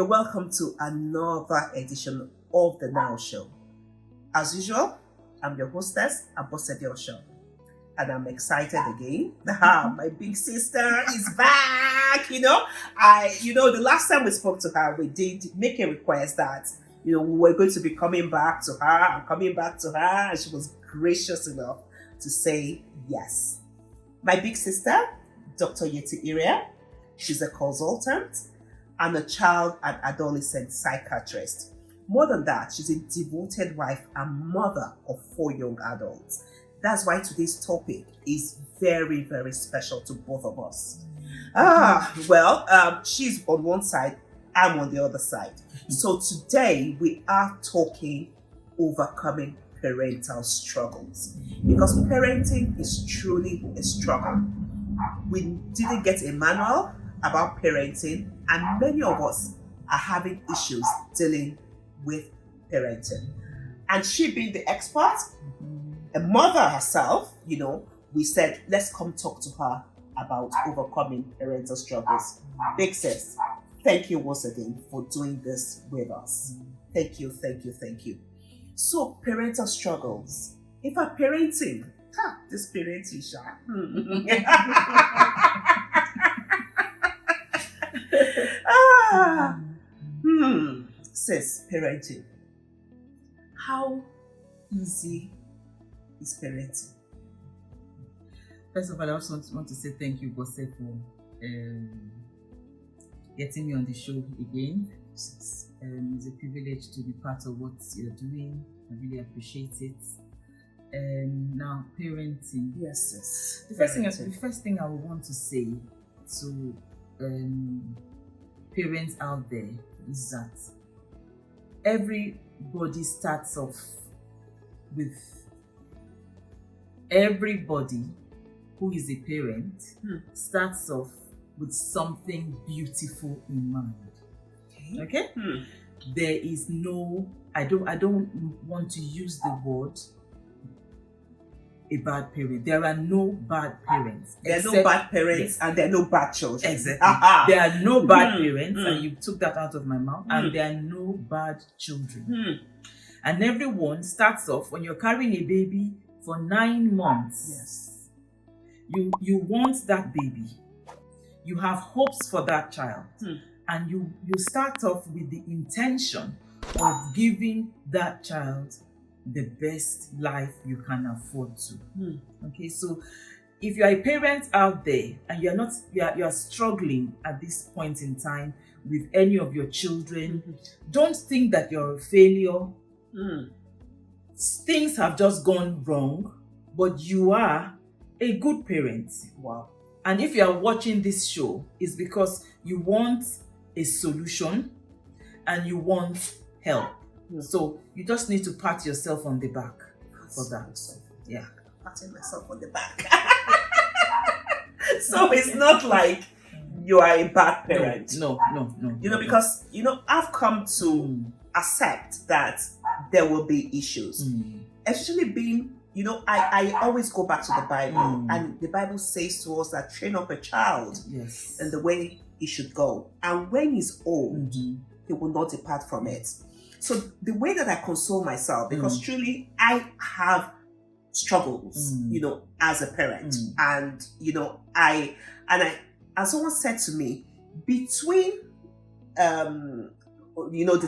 You're welcome to another edition of the N.O.W. Show. As usual, I'm your hostess, Abosede Osho, and I'm excited again. My big sister is back. The last time we spoke to her, we did make a request that we were going to be coming back to her, and she was gracious enough to say yes. My big sister, Dr. Yetunde Iriah, she's a consultant and a child and adolescent psychiatrist. More than that, she's a devoted wife and mother of 4 young adults. That's why today's topic is very, very special to both of us. She's on one side, I'm on the other side. So today we are talking overcoming parental struggles, because parenting is truly a struggle. We didn't get a manual about parenting, and many of us are having issues dealing with parenting. And she being the expert, a mother herself, we said, let's come talk to her about overcoming parental struggles. Big sis, thank you once again for doing this with us. Thank you. So, parental struggles. If I'm parenting, this parenting Sis, parenting. How easy is parenting? First of all, I also want to say thank you, Bose, for getting me on the show again. It's a privilege to be part of what you're doing. I really appreciate it. Now, parenting. Yes. The first thing I would want to say to parents out there is that everybody starts off with everybody who is a parent starts off with something beautiful in mind. Okay? There is no, I don't want to use the word a bad parent. There are no bad parents. There are no bad parents, and there are no bad children. Exactly. There are no bad parents, and you took that out of my mouth, and there are no bad children. And everyone starts off when you're carrying a baby for 9 months. Yes. You want that baby. You have hopes for that child. And you start off with the intention of giving that child the best life you can afford to. Okay, so if you are a parent out there and you are struggling at this point in time with any of your children, don't think that you're a failure. Things have just gone wrong, but you are a good parent. Wow. And if you are watching this show, it's because you want a solution and you want help. So you just need to pat yourself on the back for that. Yeah. Patting myself on the back. So it's not like you are a bad parent. No. Because I've come to accept that there will be issues. Especially being, I always go back to the Bible, and the Bible says to us that train up a child in the way he should go. And when he's old, he will not depart from it. So the way that I console myself, because truly I have struggles, as a parent. And, and someone said to me, between, the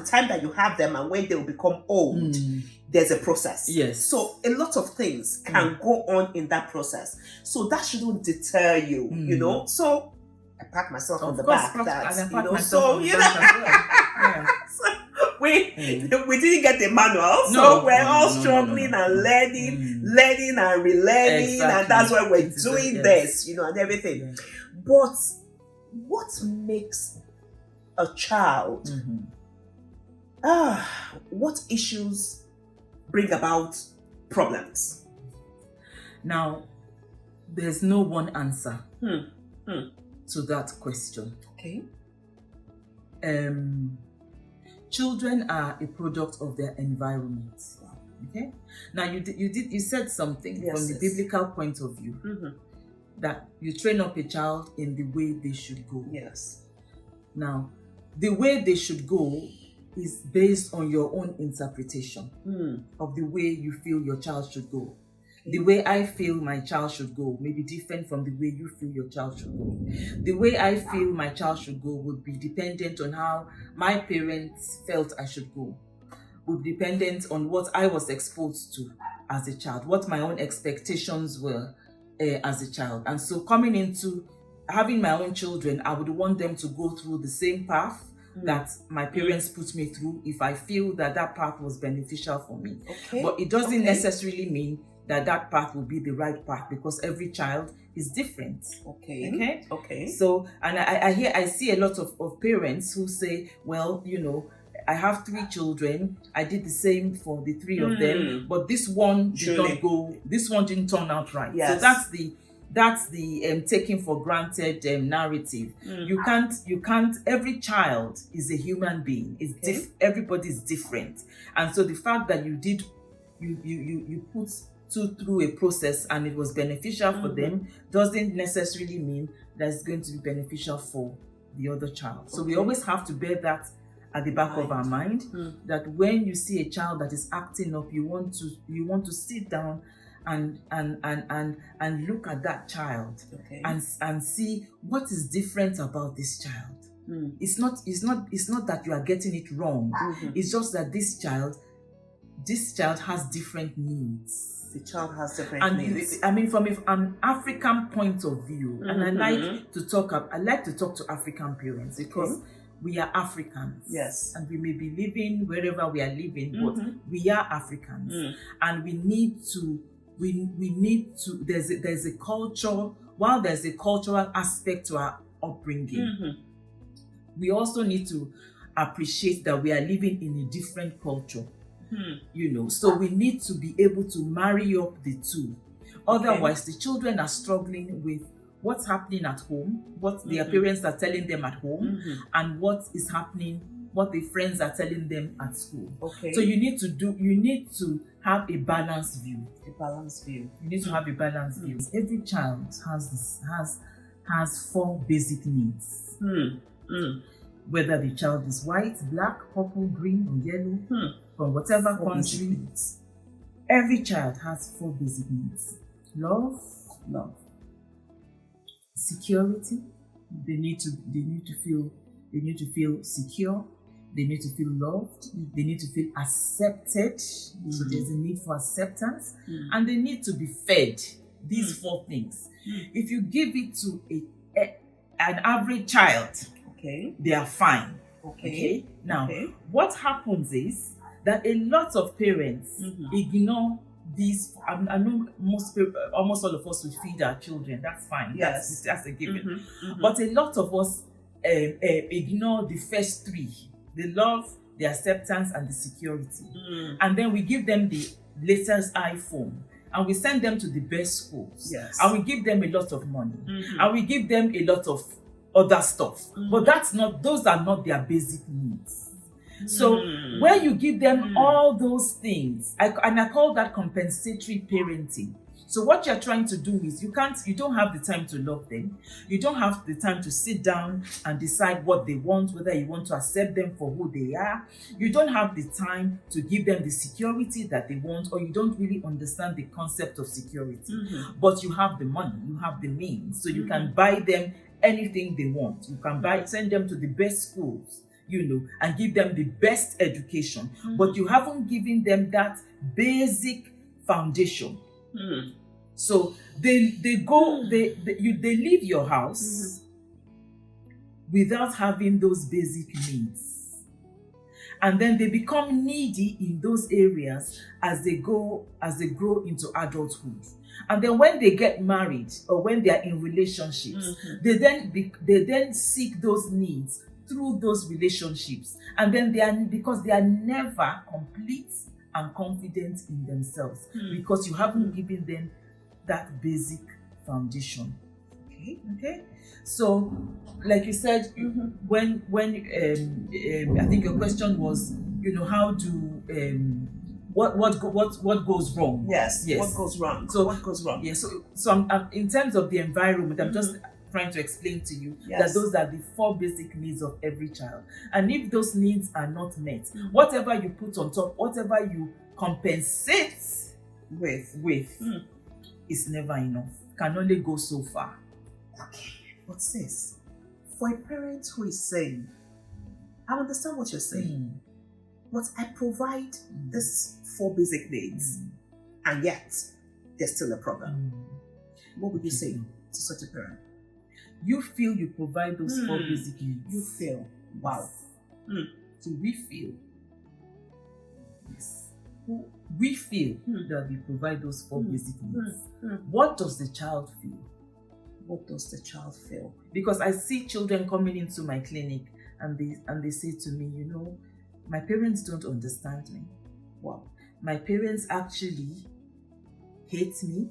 time that you have them and when they will become old, there's a process. Yes. So a lot of things can go on in that process. So that shouldn't deter you, So I pat myself on the back. We didn't get the manual, so we're all struggling and learning and relearning, and that's why we're doing this, and everything. But what makes a child? What issues bring about problems? Now, there's no one answer to that question. Okay. Children are a product of their environment. Okay. Now you said something from the biblical point of view that you train up a child in the way they should go. Yes. Now, the way they should go is based on your own interpretation of the way you feel your child should go. The way I feel my child should go may be different from the way you feel your child should go. The way I feel my child should go would be dependent on how my parents felt I should go. Would be dependent on what I was exposed to as a child, what my own expectations were as a child. And so coming into having my own children, I would want them to go through the same path that my parents put me through if I feel that that path was beneficial for me. Okay. But it doesn't necessarily mean that that path will be the right path, because every child is different. Okay. So, and I see a lot of parents who say, well, you know, I have 3 children. I did the same for the 3 of them, but this one did not go. This one didn't turn out right. Yes. So that's the taking for granted narrative. You can't. Every child is a human being. Everybody is different, and so the fact that you put 2 through a process and it was beneficial for them doesn't necessarily mean that it's going to be beneficial for the other child. So we always have to bear that at the back of our mind, that when you see a child that is acting up, you want to sit down and look at that child and see what is different about this child. It's not that you are getting it wrong. It's just that this child has different needs. The child has different needs. I mean, from an African point of view, and I like to talk to African parents because we are Africans. Yes. And we may be living wherever we are living, but we are Africans. And we need to, there's a culture, while there's a cultural aspect to our upbringing, we also need to appreciate that we are living in a different culture. You know, so we need to be able to marry up the two. Otherwise, the children are struggling with what's happening at home, what their parents are telling them at home, and what is happening, what the friends are telling them at school. So you need to have a balanced view. You need to have a balanced view. Every child has 4 basic needs. Whether the child is white, black, purple, green, or yellow, from whatever country, every child has 4 basic needs. Love, security. They need to feel secure. They need to feel loved. They need to feel accepted. So there's a need for acceptance, and they need to be fed. These 4 things. If you give it to an average child, they are fine. Now, what happens is that a lot of parents ignore these. I know almost all of us will feed our children. That's fine. Yes. That's a given. But a lot of us ignore the first 3: the love, the acceptance, and the security. And then we give them the latest iPhone, and we send them to the best schools. Yes. And we give them a lot of money, and we give them a lot of other stuff. But those are not their basic needs. So when you give them all those things, I call that compensatory parenting. So what you're trying to do is you don't have the time to love them. You don't have the time to sit down and decide what they want, whether you want to accept them for who they are. You don't have the time to give them the security that they want, or you don't really understand the concept of security. But you have the money, you have the means, so you can buy them anything they want. You can send them to the best schools, you know, and give them the best education. But you haven't given them that basic foundation. So they leave your house without having those basic needs, and then they become needy in those areas as they grow into adulthood. And then when they get married or when they are in relationships, they then seek those needs through those relationships, and then because they are never complete and confident in themselves, because you haven't given them that basic foundation. Okay. So, like you said, when I think your question was, you know, how do what goes wrong? Yes. What goes wrong? So what goes wrong? Yeah. So I'm in terms of the environment, I'm just trying to explain to you Yes. that those are the 4 basic needs of every child. And if those needs are not met, whatever you put on top, whatever you compensate with is never enough. Can only go so far. Okay, but sis, for a parent who is saying, I understand what you're saying, but I provide these 4 basic needs, and yet there's still a problem. What would you say to such a parent? You feel you provide those 4 basic needs. You feel, wow. So we feel, yes, we feel that we provide those 4 basic needs. What does the child feel? What does the child feel? Because I see children coming into my clinic and they say to me, my parents don't understand me. Wow. My parents actually hate me.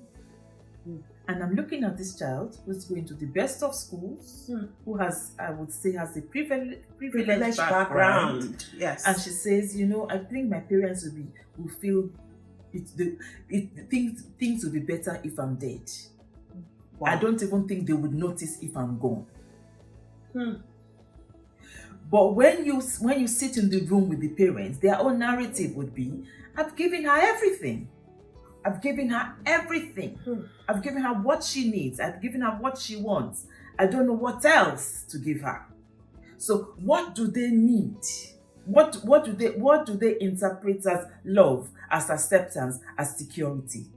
And I'm looking at this child who's going to the best of schools, who has, I would say, has a privileged background. Yes. And she says, I think my parents will feel things will be better if I'm dead. Wow. I don't even think they would notice if I'm gone. But when you sit in the room with the parents, their own narrative would be, I've given her everything. I've given her everything. I've given her what she needs. I've given her what she wants. I don't know what else to give her. So what do they need? What do they interpret as love, as acceptance, as security?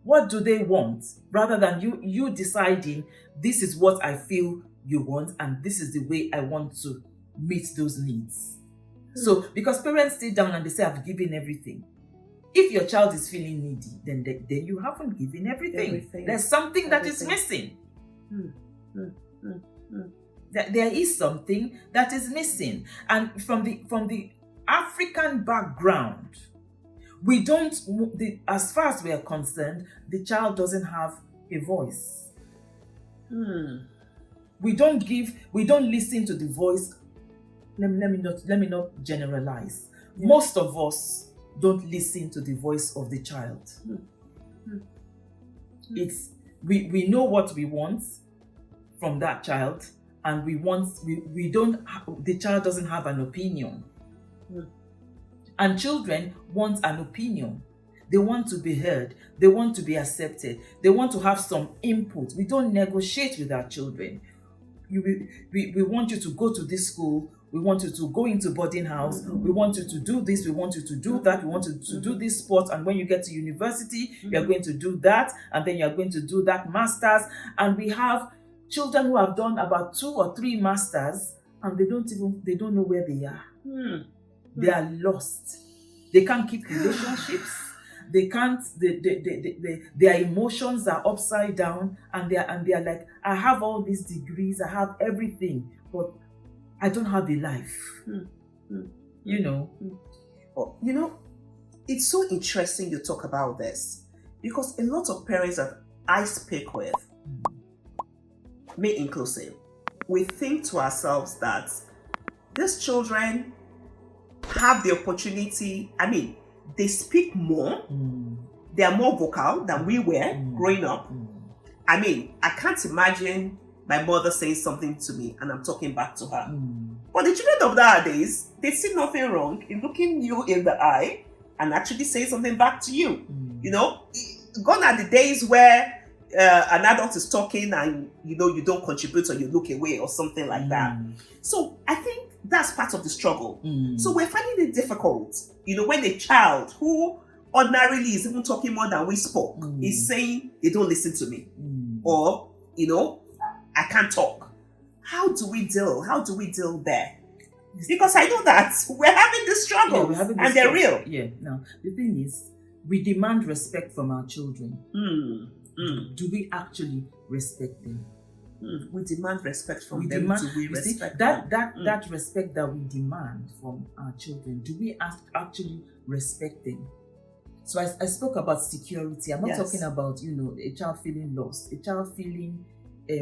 What do they want? Rather than you deciding, this is what I feel you want and this is the way I want to meet those needs. So because parents sit down and they say, I've given everything. If your child is feeling needy, then you haven't given everything. There's something that is missing. There is something that is missing. And from the African background, we don't, as far as we are concerned, the child doesn't have a voice. We don't listen to the voice. Let me not generalize. Most of us don't listen to the voice of the child. It's we know what we want from that child, and the child doesn't have an opinion. And children want an opinion. They want to be heard. They want to be accepted. They want to have some input. We don't negotiate with our children. We want you to go to this school. We want you to go into boarding house. We want you to do this. We want you to do that. We want you to do this sport. And when you get to university, you are going to do that. And then you are going to do that master's. And we have children who have done about 2 or 3 masters, and they don't know where they are. They are lost. They can't keep relationships. They can't. Their emotions are upside down, and they are like, I have all these degrees, I have everything, but I don't have a life. It's so interesting you talk about this, because a lot of parents that I speak with, me inclusive, we think to ourselves that these children have the opportunity. I mean, they speak more. They are more vocal than we were growing up. I mean, I can't imagine my mother saying something to me and I'm talking back to her. But the children of nowadays, they see nothing wrong in looking you in the eye and actually saying something back to you. Gone are the days where an adult is talking and you don't contribute or you look away or something like that. So I think that's part of the struggle. So we're finding it difficult, when a child who ordinarily is even talking more than we spoke is saying they don't listen to me, or I can't talk. How do we deal there? Because I know that we're having this struggle, and they're real. Yeah. Now the thing is, we demand respect from our children. Do we actually respect them? We demand respect from them. Do we respect them? That respect that we demand from our children, do we actually respect them? So I spoke about security. I'm not talking about, a child feeling lost, a child feeling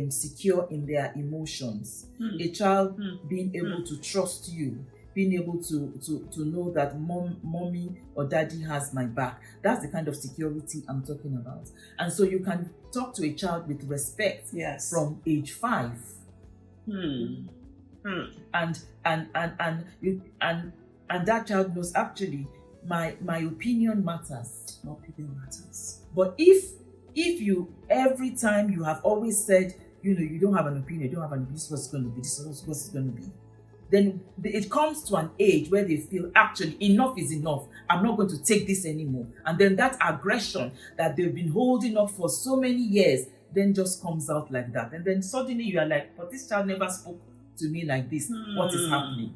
secure in their emotions, a child being able to trust you, being able to know that mommy or daddy has my back. That's the kind of security I'm talking about. And so you can talk to a child with respect from age 5. And that child knows, actually, my opinion matters. My opinion matters. But if you, every time you have always said, you don't have an opinion, this is what's going to be, this is what's going to be, then it comes to an age where they feel, actually, enough is enough. I'm not going to take this anymore. And then that aggression that they've been holding up for so many years then just comes out like that. And then suddenly you are like, but this child never spoke to me like this. What is happening?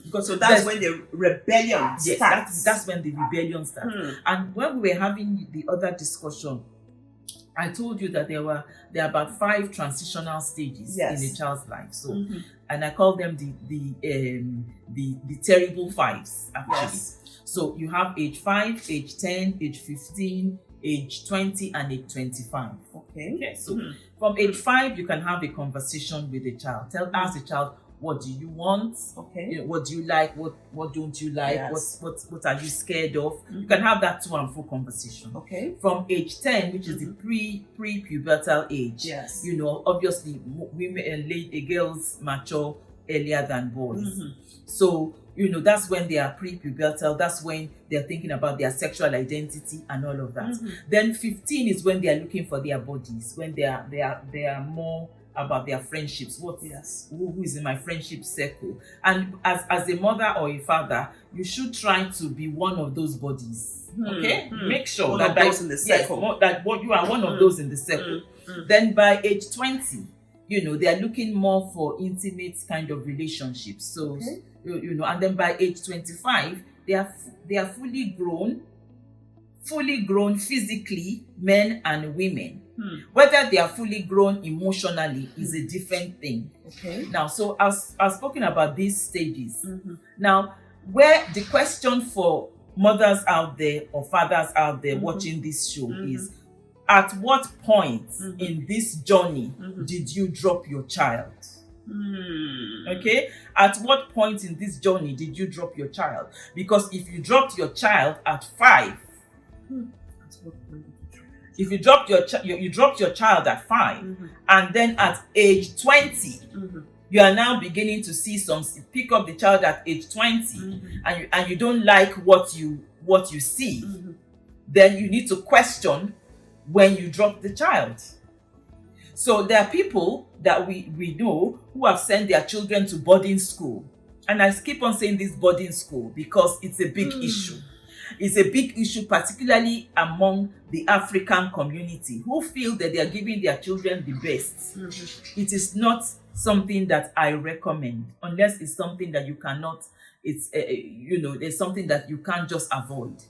Because so that's when the rebellion starts. That's when the rebellion starts. And when we were having the other discussion, I told you that there are about 5 transitional stages in a child's life. So, and I call them the terrible 5s, actually. Yes. So you have age 5, age 10, age 15, age 20, and age 25. Okay. So from age 5, you can have a conversation with the child. Ask the child, what do you want? Okay. What do you like? What don't you like? Yes. What are you scared of? You can have that to and fro conversation. Okay. From age 10, which is the pre-pubertal age. Yes. Obviously, women and girls mature earlier than boys. So that's when they are pre-pubertal. That's when they're thinking about their sexual identity and all of that. Then 15 is when they are looking for their bodies, when they are more about their friendships. Who is in my friendship circle? And as a mother or a father, you should try to be one of those bodies. Okay, make sure that those in the circle. That you are one of those in the circle. Then by age 20, they are looking more for intimate kind of relationships. So and then by age 25, they are fully grown physically, men and women. Whether they are fully grown emotionally is a different thing. Okay. Now, so I've spoken about these stages. Now, where the question for mothers out there or fathers out there watching this show is, at what point in this journey did you drop your child? Okay? At what point in this journey did you drop your child? Because if you dropped your child at 5, if you dropped you dropped your child at 5, and then at age 20, you are now beginning to see pick up the child at age 20, and you don't like what you see, then you need to question when you drop the child. So there are people that we know who have sent their children to boarding school. And I keep on saying this boarding school because it's a big issue. It's a big issue, particularly among the African community, who feel that they are giving their children the best. It is not something that I recommend, unless it's something that you cannot, there's something that you can't just avoid.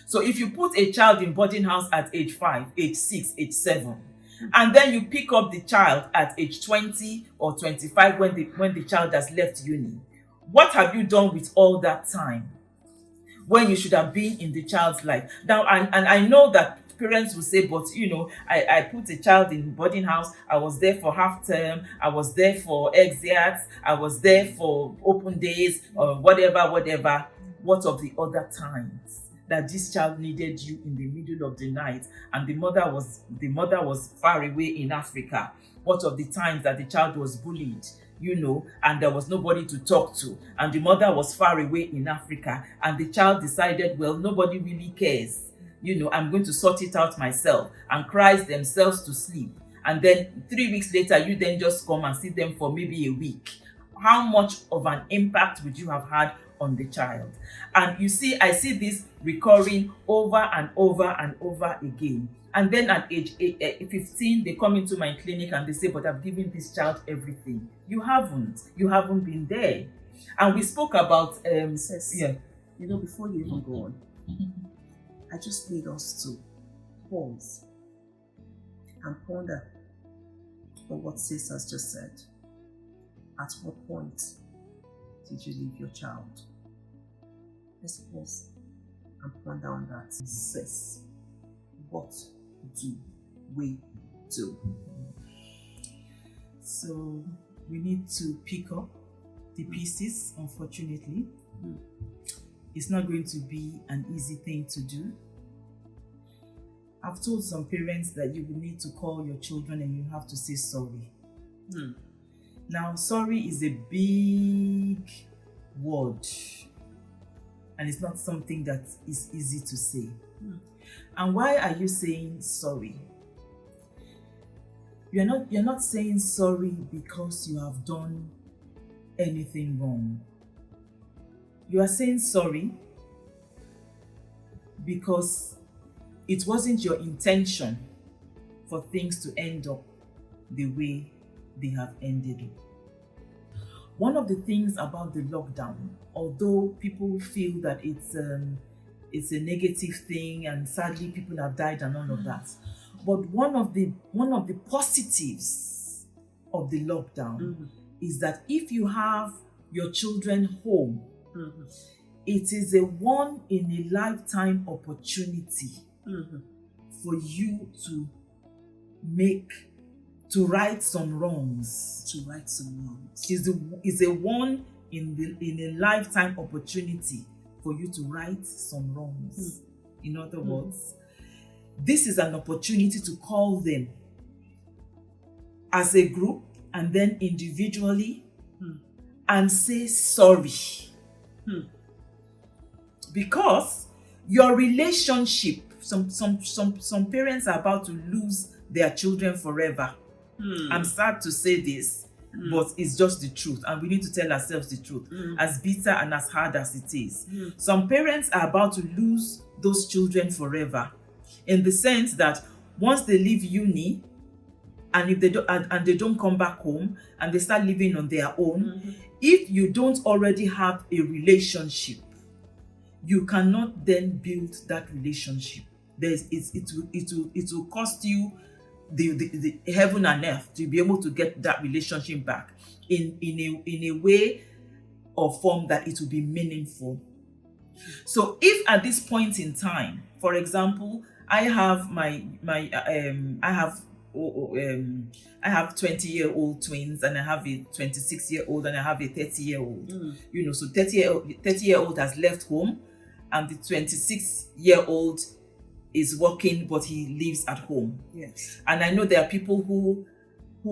So if you put a child in boarding house at age 5, age 6, age 7, and then you pick up the child at age 20 or 25 when the child has left uni, what have you done with all that time when you should have been in the child's life? Now, and I know that parents will say, but I put a child in boarding house, I was there for half term, I was there for exits, I was there for open days, or whatever. What of the other times that this child needed you in the middle of the night, and the mother was far away in Africa? What of the times that the child was bullied, and there was nobody to talk to, and the mother was far away in Africa, and the child decided, well, nobody really cares, I'm going to sort it out myself, and cries themselves to sleep, and then 3 weeks later you then just come and see them for maybe a week? How much of an impact would you have had on the child? And you see, I see this recurring over and over and over again. And then at age 15, they come into my clinic and they say, but I've given this child everything. You haven't been there. And we spoke about Sis, before you even go on, I just need us to pause and ponder on what Sis has just said. At what point did you leave your child? Let's pause and ponder on that. Sis, what do we do? So we need to pick up the pieces, unfortunately. Mm. It's not going to be an easy thing to do. I've told some parents that you will need to call your children and you have to say sorry. Mm. Now, sorry is a big word, and it's not something that is easy to say. Mm. And why are you saying sorry? You're not saying sorry because you have done anything wrong. You are saying sorry because it wasn't your intention for things to end up the way they have ended up. One of the things about the lockdown, although people feel that it's a negative thing and sadly people have died and all of that, but one of the positives of the lockdown is that if you have your children home, it is a one in a lifetime opportunity for you to right some wrongs. To right some wrongs. Is a one in a lifetime opportunity for you to right some wrongs. In other words, this is an opportunity to call them as a group and then individually and say sorry. Because your relationship, some parents are about to lose their children forever. I'm sad to say this, but it's just the truth, and we need to tell ourselves the truth, as bitter and as hard as it is. Some parents are about to lose those children forever, in the sense that once they leave uni, and if they don't come back home and they start living on their own, if you don't already have a relationship, you cannot then build that relationship. It will cost you the heaven and earth to be able to get that relationship back in a way or form that it will be meaningful. So if at this point in time, for example, I have I have 20-year-old twins, and I have a 26-year-old, and I have a 30-year-old. So 30-year-old has left home, and the 26-year-old is working, but he lives at home. Yes. And I know there are people who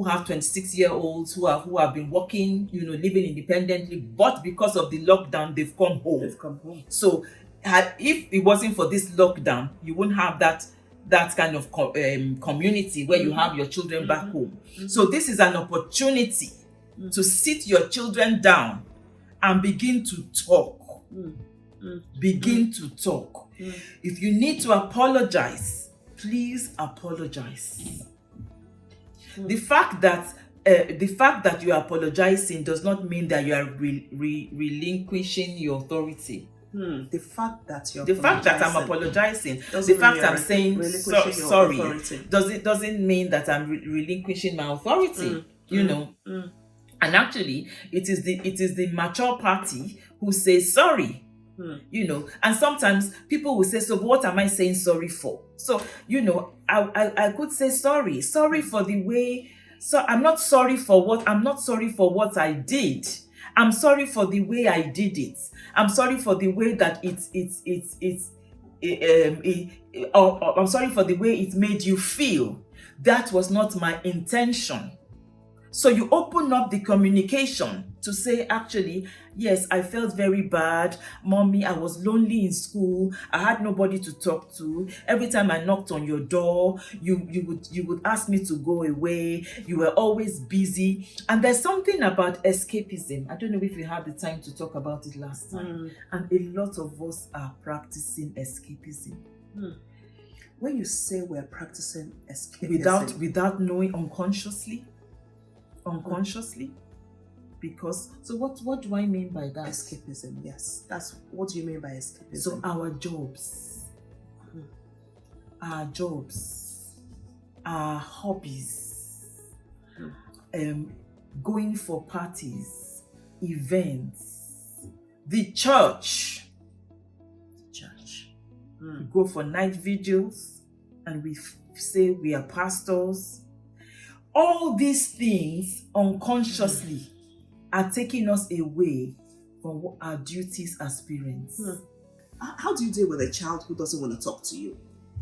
have 26-year-olds who have been working, living independently, but because of the lockdown, they've come home. So if it wasn't for this lockdown, you wouldn't have that kind of community where you have your children back home. So this is an opportunity to sit your children down and begin to talk. Begin to talk. If you need to apologize, please apologize. The fact that you are apologizing does not mean that you are relinquishing your authority. The fact that I'm apologizing, the fact I'm saying sorry, doesn't mean that I'm relinquishing my authority. And actually, it is the mature party who says sorry. And sometimes people will say, so what am I saying sorry for? So, I could say sorry for the way, so I'm not sorry for what I did. I'm sorry for the way I did it. I'm sorry for the way that I'm sorry for the way it made you feel. That was not my intention. So you open up the communication to say, actually, yes, I felt very bad. Mommy, I was lonely in school. I had nobody to talk to. Every time I knocked on your door, you would ask me to go away. You were always busy. And there's something about escapism. I don't know if we had the time to talk about it last time. And a lot of us are practicing escapism. When you say we're practicing escapism, without knowing, unconsciously, because so what do I mean by that? Escapism, yes. That's what do you mean by escapism? So our jobs, our hobbies, going for parties, events, the church. We go for night vigils and we say we are pastors. All these things unconsciously are taking us away from what our duties as parents. How do you deal with a child who doesn't want to talk to you?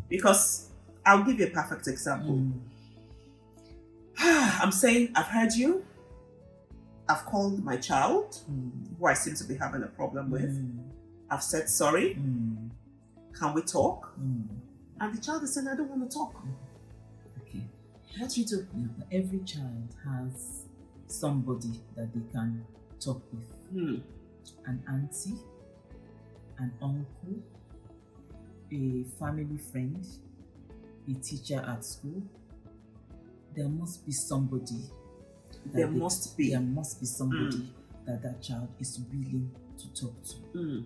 Because I'll give you a perfect example. I'm saying, I've heard you. I've called my child, who I seem to be having a problem with. I've said sorry. Can we talk? And the child is saying, I don't want to talk. Okay. What do you do? Now, every child has somebody that they can talk with. An auntie, an uncle, a family friend, a teacher at school. There must be somebody. There must be somebody that child is willing to talk to.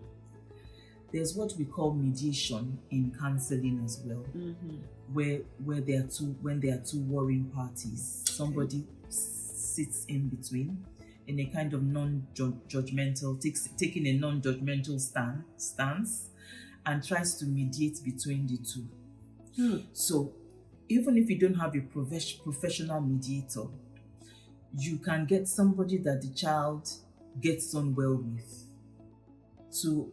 There's what we call mediation in counseling as well, where when there are two warring parties, somebody sits in between in a kind of non-judgmental, taking a non-judgmental stance and tries to mediate between the two. So even if you don't have a professional mediator, you can get somebody that the child gets on well with to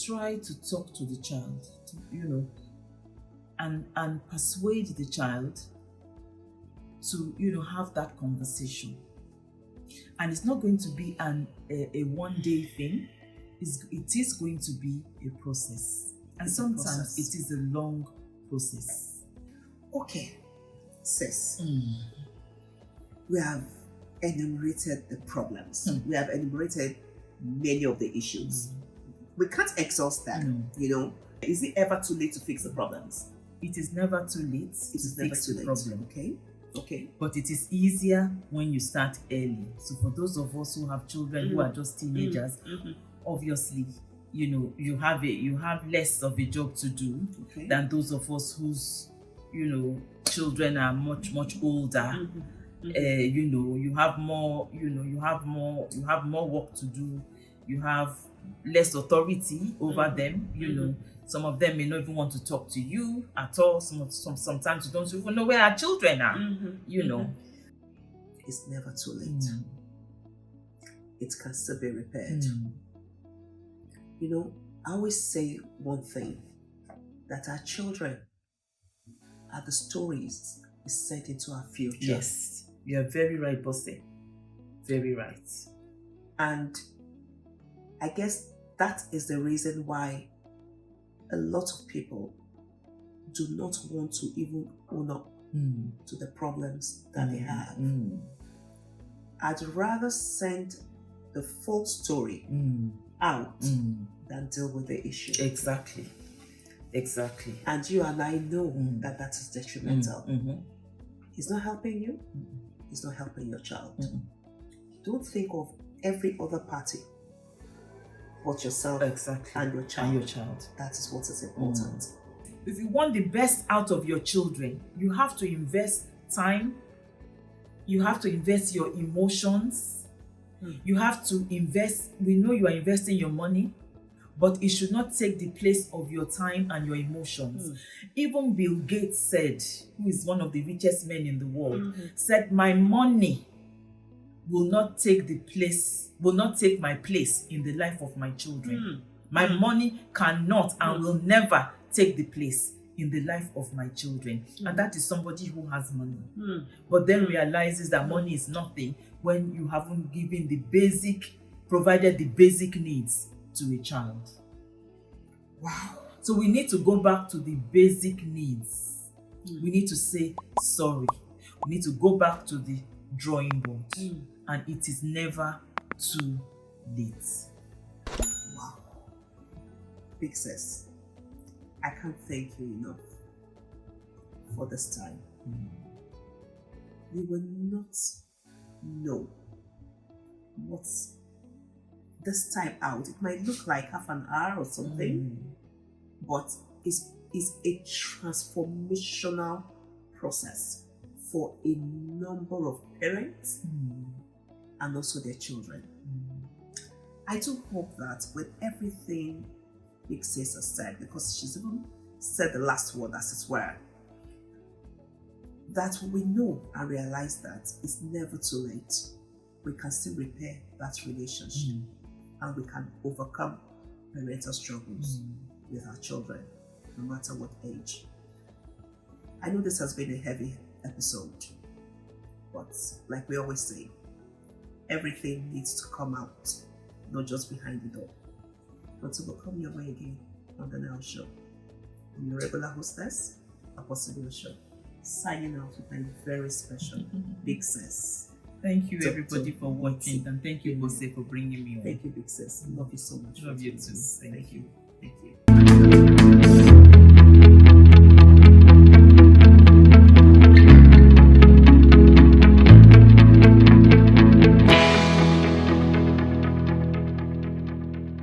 try to talk to the child, and persuade the child to have that conversation. And it's not going to be a one-day thing. It is going to be a process, and sometimes it is a long process. Okay, sis. We have enumerated the problems. We have enumerated many of the issues. We can't exhaust them, Is it ever too late to fix the problems? It is never too late to fix the problem. Okay. But it is easier when you start early. So for those of us who have children who are just teenagers, obviously, you have less of a job to do than those of us whose, children are much older. You have more work to do. You have less authority over them. Some of them may not even want to talk to you at all. Sometimes you don't even know where our children are. It's never too late. It can still be repaired. I always say one thing, that our children are the stories we sent into our future. Yes, you are very right, Bosse. Very right. And I guess that is the reason why a lot of people do not want to even own up to the problems that they have. I'd rather send the full story out than deal with the issue. Exactly. And you and I know that is detrimental. It's not helping you. It's not helping your child. Don't think of every other party but yourself and your child. That is what is important. If you want the best out of your children, you have to invest time. You have to invest your emotions. You have to invest. We know you are investing your money, but it should not take the place of your time and your emotions. Even Bill Gates said, who is one of the richest men in the world, said, my money will not take my place in the life of my children. My money cannot and will never take the place in the life of my children. And that is somebody who has money. But then realizes that money is nothing when you haven't provided the basic needs to a child. Wow. So we need to go back to the basic needs. We need to say sorry. We need to go back to the drawing board. And it is never too late. Wow. Big sis, I can't thank you enough for this time. We will not know what's this time out. It might look like half an hour or something, but it's a transformational process for a number of parents and also their children. I do hope that with everything Big Sis has said, because she's even said the last word as it were, that we know and realize that it's never too late we can still repair that relationship and we can overcome parental struggles with our children, no matter what age. I know this has been a heavy episode, but like we always say, everything needs to come out, not just behind the door. But to welcome your way again on the N.O.W Show. I'm your regular hostess, Abosede Osho, signing out with my very special big sis. Thank you, everybody, for watching, and thank you, Bose, for bringing me on. Thank you, big sis. Love you so much. Love you too. Thank you. Thank you.